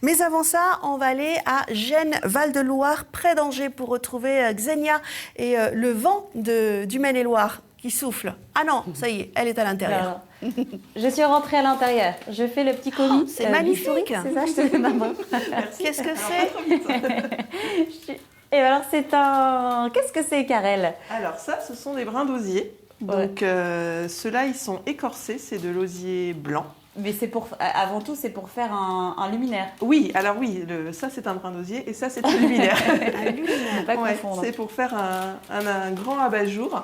Mais avant ça, on va aller à Gênes, Val-de-Loire, près d'Angers, pour retrouver Xenia et le vent du Maine-et-Loire qui souffle. Ah non, ça y est, elle est à l'intérieur. Je suis rentrée à l'intérieur. Je fais le petit commis. C'est magnifique. C'est ça, je te donne ma main. Qu'est-ce que c'est? Et alors, Qu'est-ce que c'est, Karel? Alors ça, ce sont des brins d'osier. Donc ceux-là, ils sont écorcés. C'est de l'osier blanc. Mais avant tout, c'est pour faire un luminaire. Oui, alors oui, ça c'est un brin d'osier et ça c'est un luminaire. Un luminaire. Pas confondre. C'est pour faire un grand abat-jour.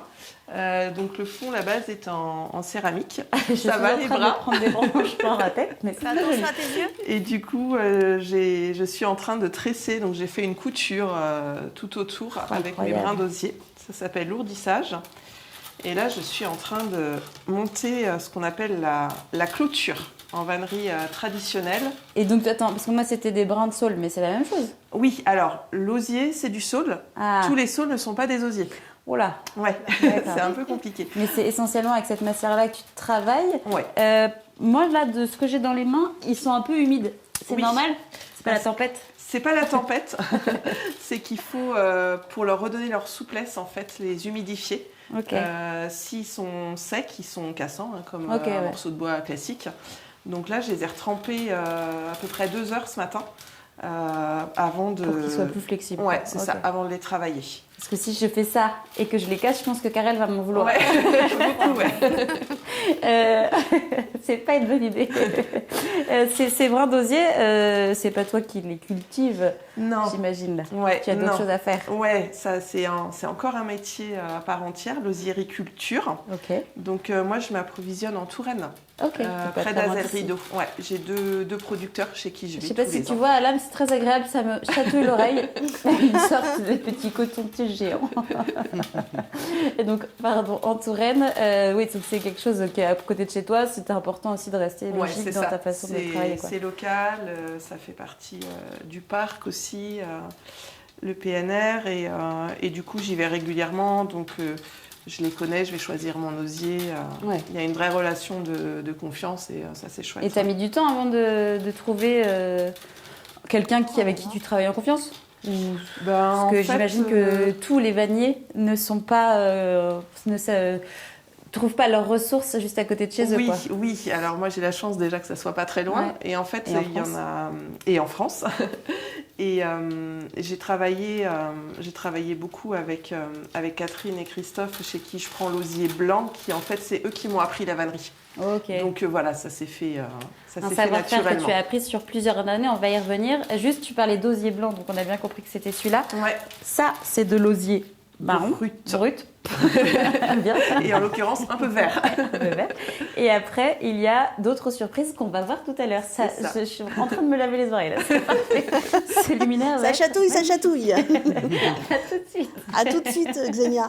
Donc le fond, la base est en céramique. Ça va les bras. Je prendre des branchements à la tête, mais Ça attention à tes yeux. Et du coup, je suis en train de tresser. Donc j'ai fait une couture tout autour avec mes brins d'osier. Ça s'appelle l'ourdissage. Et là, je suis en train de monter ce qu'on appelle la clôture en vannerie traditionnelle. Et donc, attends, parce que moi, c'était des brins de saule, mais c'est la même chose? Oui, alors, l'osier, c'est du saule. Ah. Tous les saules ne sont pas des osiers. Oh là. Ouais, c'est un peu compliqué. Mais c'est essentiellement avec cette matière-là que tu travailles. Ouais. Moi, là, de ce que j'ai dans les mains, ils sont un peu humides. C'est normal? C'est pas la tempête? C'est pas la tempête. C'est qu'il faut, pour leur redonner leur souplesse, en fait, les humidifier. Okay. S'ils sont secs, ils sont cassants, hein, comme un morceau de bois classique. Donc là, je les ai retrempés à peu près 2 heures ce matin. Avant de... Pour qu'ils soient plus flexibles. Ouais, c'est ça, avant de les travailler. Parce que si je fais ça et que je les casse, je pense que Karel va m'en vouloir. Ouais, beaucoup, ouais. C'est pas une bonne idée. Ces brins d'osier, c'est pas toi qui les cultives, j'imagine. Ouais, tu as d'autres choses à faire. Ouais, ça c'est encore un métier à part entière, l'osiericulture. Ok. Donc moi, je m'approvisionne en Touraine. Ok. Près d'Azel-Rideau. Ouais, j'ai deux producteurs chez qui je vais. Je sais pas si tu vois, à l'âme, c'est très agréable, ça me chatouille l'oreille. Une sorte de petit coton-tige géant. Et donc, pardon, en Touraine, oui, c'est quelque chose qui est à côté de chez toi. C'était important aussi de rester logique dans ta façon de travailler. C'est local, ça fait partie du parc aussi, le PNR, et du coup, j'y vais régulièrement. Donc, je les connais, je vais choisir mon osier. Il y a une vraie relation de confiance et ça, c'est chouette. Et tu as mis du temps avant de trouver quelqu'un avec qui tu travailles en confiance? Parce que j'imagine que tous les vanniers ne sont pas, trouvent pas leurs ressources juste à côté de chez eux. Oui. Alors moi j'ai la chance déjà que ça soit pas très loin. Et en fait il y en a et en France. Et j'ai travaillé beaucoup avec Catherine et Christophe, chez qui je prends l'osier blanc, qui en fait c'est eux qui m'ont appris la vannerie. Okay. Donc voilà, ça s'est fait un savoir-faire que tu as appris sur plusieurs années, on va y revenir. Juste, tu parlais d'osier blanc, donc on a bien compris que c'était celui-là. Ouais. Ça, c'est de l'osier marron, brut. Bien. Et en l'occurrence, un peu vert. Et après, il y a d'autres surprises qu'on va voir tout à l'heure. Je suis en train de me laver les oreilles, là. C'est parfait. C'est luminaire. Ça chatouille, ça chatouille. À tout de suite. À tout de suite, Xenia.